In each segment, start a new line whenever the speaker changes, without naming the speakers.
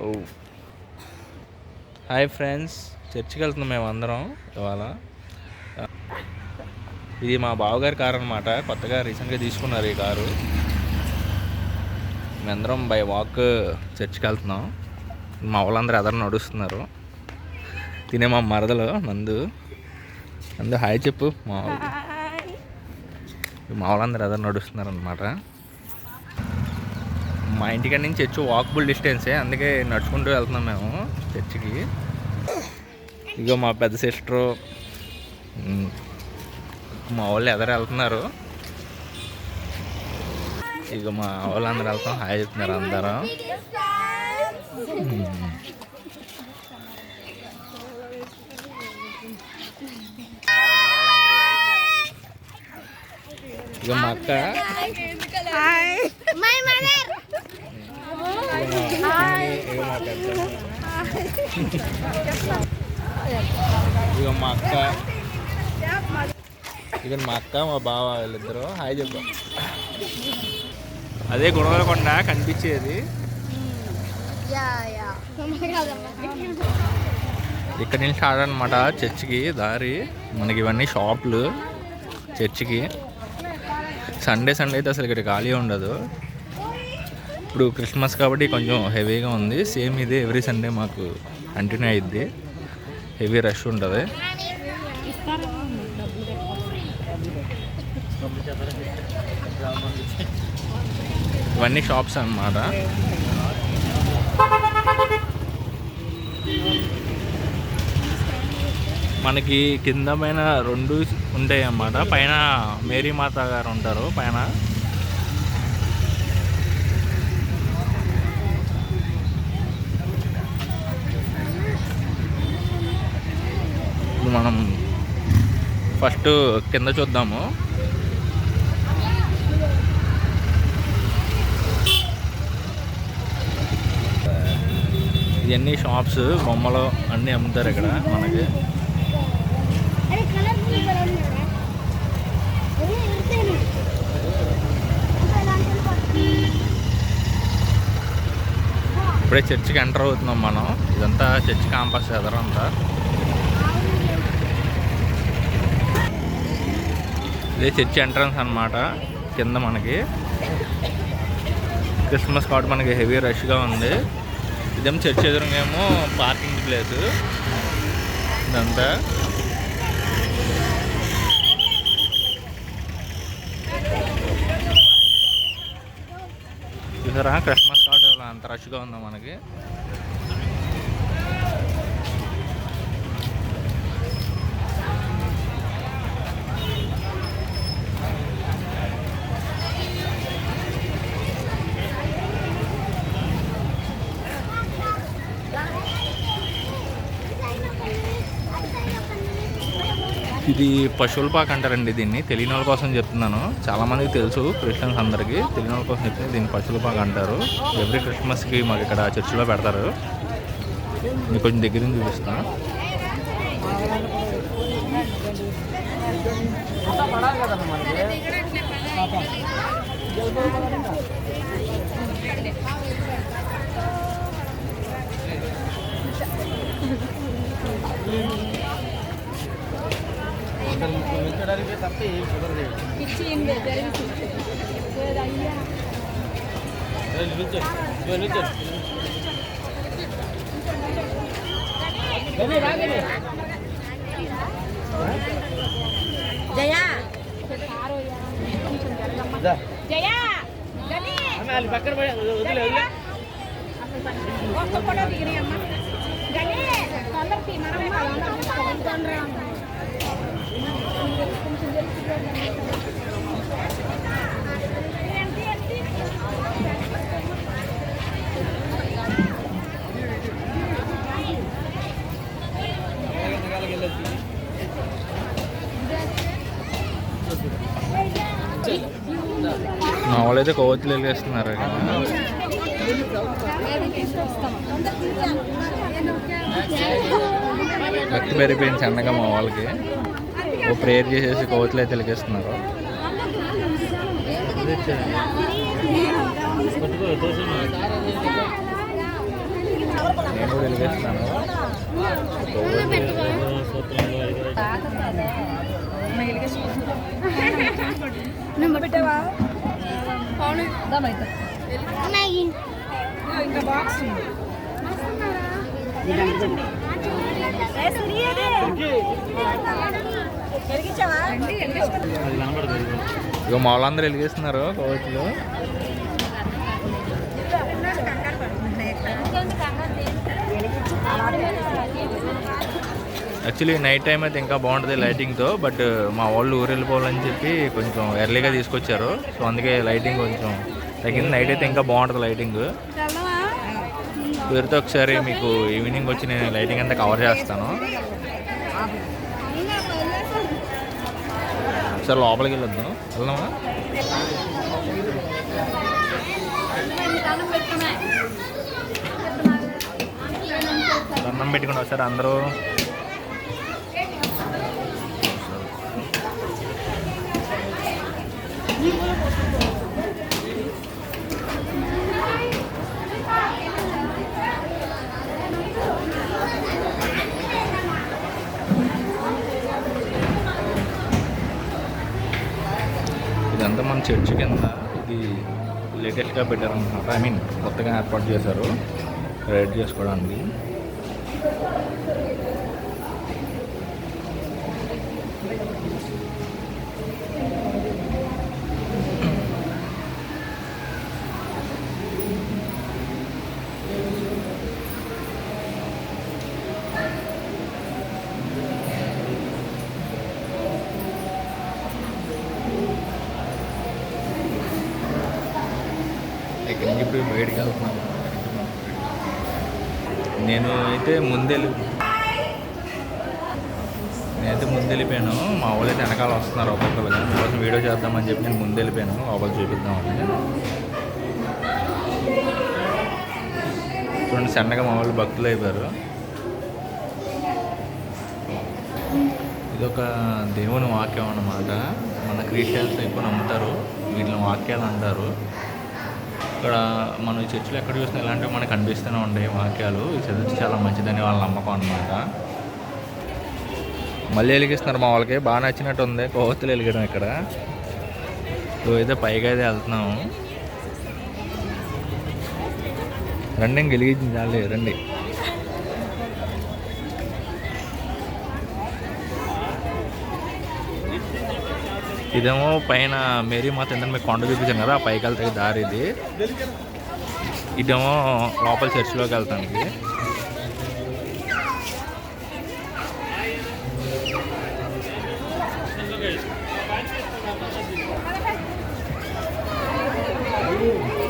ఓ hi friends, చర్చికి వెళ్తున్నాం మేము అందరం ఇవాళ. ఇది మా బావగారి కారు అనమాట. కొత్తగా రీసెంట్గా తీసుకున్నారు ఈ కారు. మేమందరం బై వాక్ చర్చికి వెళ్తున్నాం. మా వాళ్ళందరూ ఎదరు నడుస్తున్నారు. తినే మా మరదలు నందు హాయ్ చెప్పు. మా వాళ్ళందరూ ఎదరు నడుస్తున్నారు అనమాట. మా ఇంటికాడ నుంచి చర్చి వాకబుల్ డిస్టెన్సే, అందుకే నడుచుకుంటూ వెళ్తున్నాం మేము చర్చికి. ఇగో మా పెద్ద సిస్టరు, మా వాళ్ళు ఎదరు వెళ్తున్నారు. ఇక మా వాళ్ళందరూ వెళ్తాం, హాయ్ చెప్తున్నారు అందరం. ఇక మా అక్క మా అక్క మా బావ వీళ్ళిద్దరు హాయ్ చెప్పు. అదే గుణవలకొండ కనిపించేది. ఇక్కడ నుంచి స్టార్ట్ అనమాట చర్చికి దారి. మనకి ఇవన్నీ షాపులు చర్చికి. సండే అయితే అసలు ఇక్కడ ఖాళీ ఉండదు. ఇప్పుడు క్రిస్మస్ కాబట్టి కొంచెం హెవీగా ఉంది. సేమ్ ఇదే ఎవ్రీ సండే మాకు కంటిన్యూ అయ్యిద్ది. హెవీ రష్ ఉంటుంది. ఇవన్నీ షాప్స్ అన్నమాట. మనకి కింద పైన రెండు ఉంటాయి అన్నమాట. పైన మేరీ మాత గారు ఉంటారు పైన. మనం ఫస్ట్ కింద చూద్దాము. ఇవన్నీ షాప్స్, బొమ్మలు అన్నీ అమ్ముతారు ఇక్కడ మనకి. ఇప్పుడే చర్చికి ఎంటర్ అవుతున్నాం మనం. ఇదంతా చర్చి క్యాంపస్ ఎదరంతా. ఇదే చర్చి ఎంట్రన్స్ అన్నమాట. కింద మనకి క్రిస్మస్ కాబట్టి మనకి హెవీ రష్గా ఉంది. ఇదేమో చర్చి ఎదురుగేమో పార్కింగ్ ప్లేసు. ఇదంతా చూసారా, క్రిస్మస్ కాబట్టి అంత రష్గా ఉందా మనకి. ఇది పశువుల పాక అంటారండి దీన్ని. తెలియని వాళ్ళ కోసం చెప్తున్నాను. చాలామందికి తెలుసు, క్రిస్టియన్స్ అందరికీ. తెలియని వాళ్ళ కోసం చెప్తే దీన్ని పశువుల పాక అంటారు. ఎవ్రీ క్రిస్మస్కి మాకు ఇక్కడ చర్చిలో పెడతారు. మీకు కొంచెం దగ్గర నుంచి చూపిస్తాను. మా వాళ్ళు అయితే కొవ్వొత్తులు వెలిగేస్తున్నారు. భక్తి పెరిగిపోయింది సన్నగా మా వాళ్ళకి. ఓ ప్రేయర్ చేసేసి కొవ్వొత్తులు అయితే వెలిగేస్తున్నారు. వెలిగిస్తాను.
ఇంకా బాక్స్
ఇక మా వాళ్ళందరూ వెలిగిస్తున్నారు కోవచ్చులు. యాక్చువల్లీ నైట్ టైం అయితే ఇంకా బాగుంటుంది లైటింగ్తో. బట్ మా వాళ్ళు ఊరు వెళ్ళిపోవాలని చెప్పి కొంచెం ఎర్లీగా తీసుకొచ్చారు. సో అందుకే లైటింగ్ కొంచెం తగ్గింది. నైట్ అయితే ఇంకా బాగుంటుంది లైటింగ్. వీరితో ఒకసారి మీకు ఈవినింగ్ వచ్చి నేను లైటింగ్ అంతా కవర్ చేస్తాను. ఒకసారి లోపలికి వెళ్ళొద్దాం. వెళ్దామా? దండం పెట్టుకుని ఒకసారి అందరూ. ఇదంతా మన చర్చి కింద. ఇది లేటెస్ట్గా పెట్టారనమాట. ఐ మీన్ కొత్తగా ఏర్పాటు చేశారు రైడ్ చేసుకోవడానికి. ఇక్కడ నుంచి ఇప్పుడు బయటికి వెళ్తున్నాను. నేనైతే ముందెళ్ళిపోయాను. మా వాళ్ళు అయితే వెనకాల వస్తున్నారు ఒక్కొక్కరుగా. మీకోసం వీడియో చేద్దామని చెప్పి నేను ముందెళ్ళిపోయాను లోపల చూపిద్దామని. చూడండి సన్నగా మా వాళ్ళు భక్తులు అయిపోయారు. ఇదొక దేవుని వాక్యం అన్నమాట. మన క్రిస్టియన్స్ ఎక్కువ నమ్ముతారు, వీటిని వాక్యాలు అంటారు. ఇక్కడ మనం ఈ చర్చిలో ఎక్కడ చూసినా ఇలాంటివి మనకు కనిపిస్తూనే ఉంటాయి వాక్యాలు. ఈ చర్చ్ చాలా మంచిదని వాళ్ళ నమ్మకం అన్నమాట. మళ్ళీ వెలిగిస్తున్నారు. మా వాళ్ళకి బాగా నచ్చినట్టు ఉంది కొవ్వొత్తులు వెలిగడం ఇక్కడ. అయితే పైగా అయితే వెళ్తున్నాము. రండి ఇంక వెలిగించాలి, రండి. ఇదేమో పైన మేరీ మాత ఏంటంటే మీకు కొండ చూపించాను కదా, ఆ పైకి వెళ్తే దారి ఇది. ఇదేమో లోపల చర్చిలోకి వెళ్తానికి.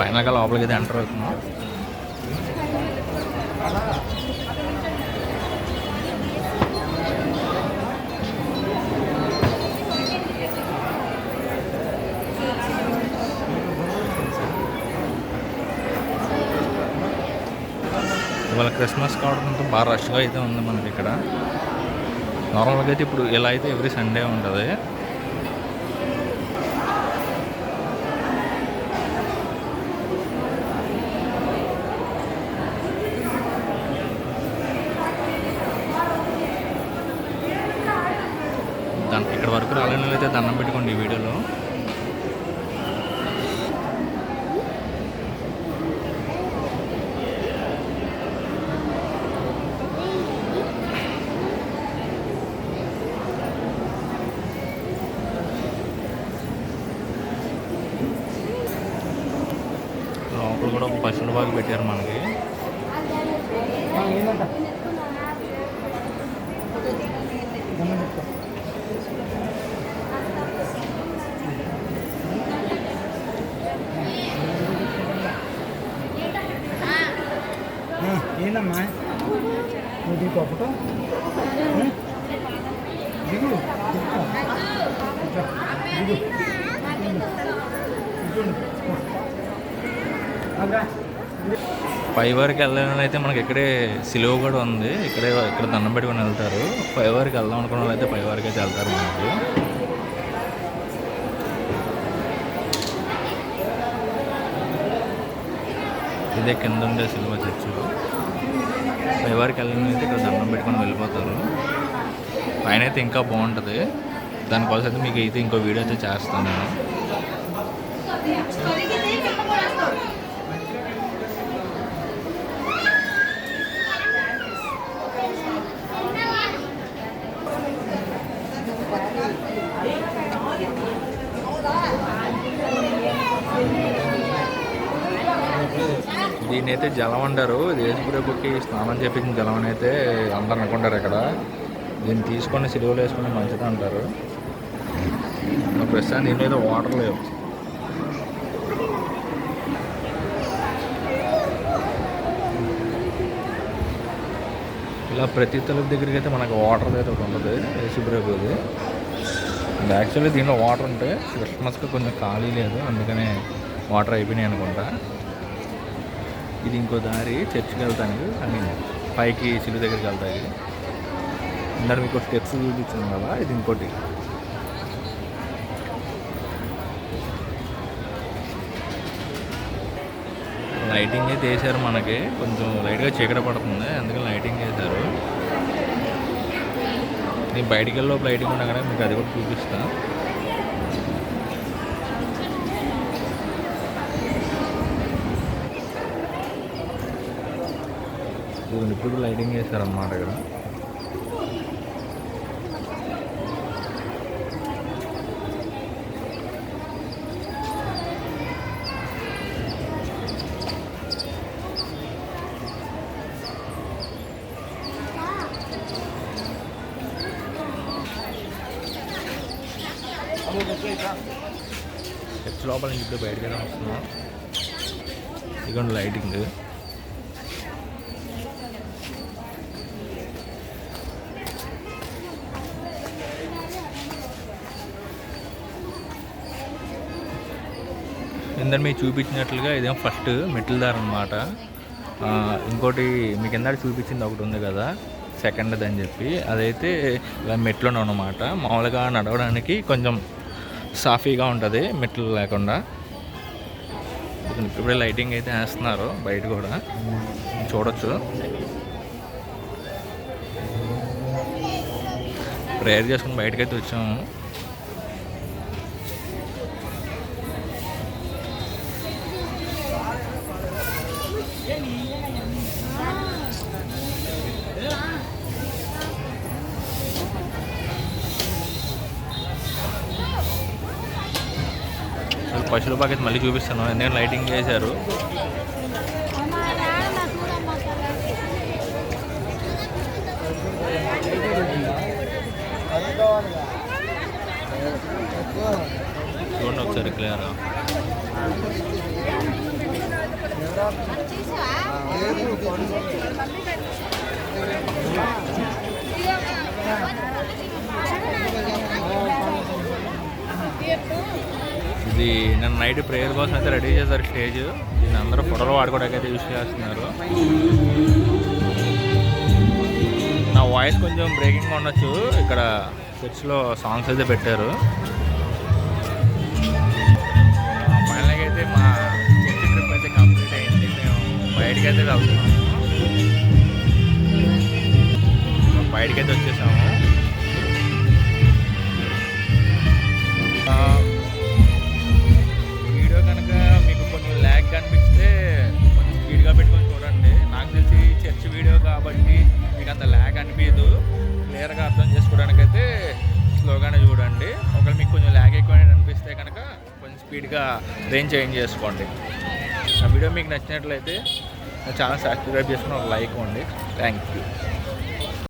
పైనగా లోపలికి అయితే ఎంటర్ అవుతున్నాం. ఇవాళ క్రిస్మస్ కావడంతో బాగా రష్గా అయితే ఉంది మనకి ఇక్కడ. నార్మల్గా అయితే ఇప్పుడు ఇలా అయితే ఎవ్రీ సండే ఉంటుంది. ఇక్కడ వరకు రాలేని అయితే దండం పెట్టుకోండి ఈ వీడియోలో. లోపల కూడా ఒక పశువుల బాగా పెట్టారు మనకి.
ఏంటమ్మా నువ్వు ఒకటో దిగు
పై వరకు వెళ్ళాలని అయితే మనకి ఇక్కడే సిలువ కూడా ఉంది. ఇక్కడ దండం పెట్టుకుని వెళ్తారు. పై వరకు వెళ్దాం అనుకున్న వాళ్ళు అయితే పై వరకు అయితే వెళ్తారు మనకి. ఇదే కింద ఉండే సిలువ చర్చ్. పైవారికి వెళ్ళిన అయితే ఇక్కడ దండం పెట్టుకొని వెళ్ళిపోతారు. పైన అయితే ఇంకా బాగుంటుంది. దానికోసం అయితే మీకు అయితే ఇంకో వీడియో అయితే చేస్తాను నేను. దీన్ని అయితే జలం అంటారు. యేసుప్రభుకి స్నానం చేపించిన జలం అని అయితే అందరు అనుకుంటారు ఇక్కడ. దీన్ని తీసుకొని సిలువలో వేసుకుని మంచిది అంటారు. ప్రస్తుతం దీని మీద వాటర్ లేవు. ఇలా ప్రతి తలుపు దగ్గరికి అయితే మనకు వాటర్ అయితే ఒకటి ఉంటుంది యేసుప్రభుది. యాక్చువల్లీ దీనిలో వాటర్ ఉంటే క్రిస్మస్కి కొంచెం ఖాళీ లేదు, అందుకనే వాటర్ అయిపోయినాయి అనుకుంటా. ఇది ఇంకో దారి చర్చికి వెళ్తానికి, అని పైకి సిలువ దగ్గరికి వెళ్తాయి. ఇందాక మీకు స్టెప్స్ చూపించాను కదా, ఇది ఇంకోటి. లైటింగ్ అయితే వేసారు. మనకి కొంచెం లైట్గా చీకట పడుతుంది, అందుకని లైటింగ్ వేశారు. నేను బయటికి వెళ్ళి లోపల లైటింగ్ ఉన్నా కానీ మీకు అది కూడా చూపిస్తాను. ఇప్పుడు లైటింగ్ వేశారన్నమాట ఇక్కడ. చర్చ్ లోపల నుంచి ఇప్పుడు బయటకు వస్తున్నాం. ఇదిగోండి లైటింగ్. ఇందరు మీకు చూపించినట్లుగా ఇదేమో ఫస్ట్ మెట్ల దారి అనమాట. ఇంకోటి మీకు ఇందాక చూపించింది ఒకటి ఉంది కదా సెకండ్ది అని చెప్పి, అదైతే ఇలా మెట్లునే అనమాట. మామూలుగా నడవడానికి కొంచెం సాఫీగా ఉంటుంది మెట్లు లేకుండా. ఇప్పుడే లైటింగ్ అయితే వేస్తున్నారు బయట కూడా చూడొచ్చు. ప్రేయర్ చేసుకుని బయటకైతే వచ్చాము. పశువుల పాకైతే మళ్ళీ చూపిస్తాను, ఎందుకంటే లైటింగ్ చేశారు. చూడండి ఒకసారి క్లియర్గా. ఇది నేను నైట్ ప్రేయర్ కోసం అయితే రెడీ చేశారు స్టేజ్. దీన్ని అందరూ ఫోటోలు వాడుకోవడానికి అయితే యూజ్ చేస్తున్నారు. నా వాయిస్ కొంచెం బ్రేకింగ్గా ఉండొచ్చు. ఇక్కడ చర్చ్లో సాంగ్స్ అయితే పెట్టారు. ఫైనల్గా అయితే మా చర్చ్ ట్రిప్ అయితే కంప్లీట్ అయింది. మేము బయటకైతే వెళ్తున్నాము. బయటకైతే వచ్చేసాము. వీడియో కనుక మీకు కొంచెం ల్యాగ్ కనిపిస్తే కొంచెం స్పీడ్గా పెట్టుకొని చూడండి. నాకు తెలిసి చర్చ్ వీడియో కాబట్టి మీకు అంత ల్యాగ్ అనిపించదు. క్లియర్గా అర్థం చేసుకోవడానికైతే స్లోగానే చూడండి. ఒకవేళ మీకు కొంచెం ల్యాగ్ ఎక్కువ అనిపిస్తే కనుక కొంచెం స్పీడ్గా రేంజ్ చేంజ్ చేసుకోండి. ఆ వీడియో మీకు నచ్చినట్లయితే నా ఛానల్ సబ్స్క్రైబ్ చేసుకుని ఒక లైక్ ఇవ్వండి. Thank you.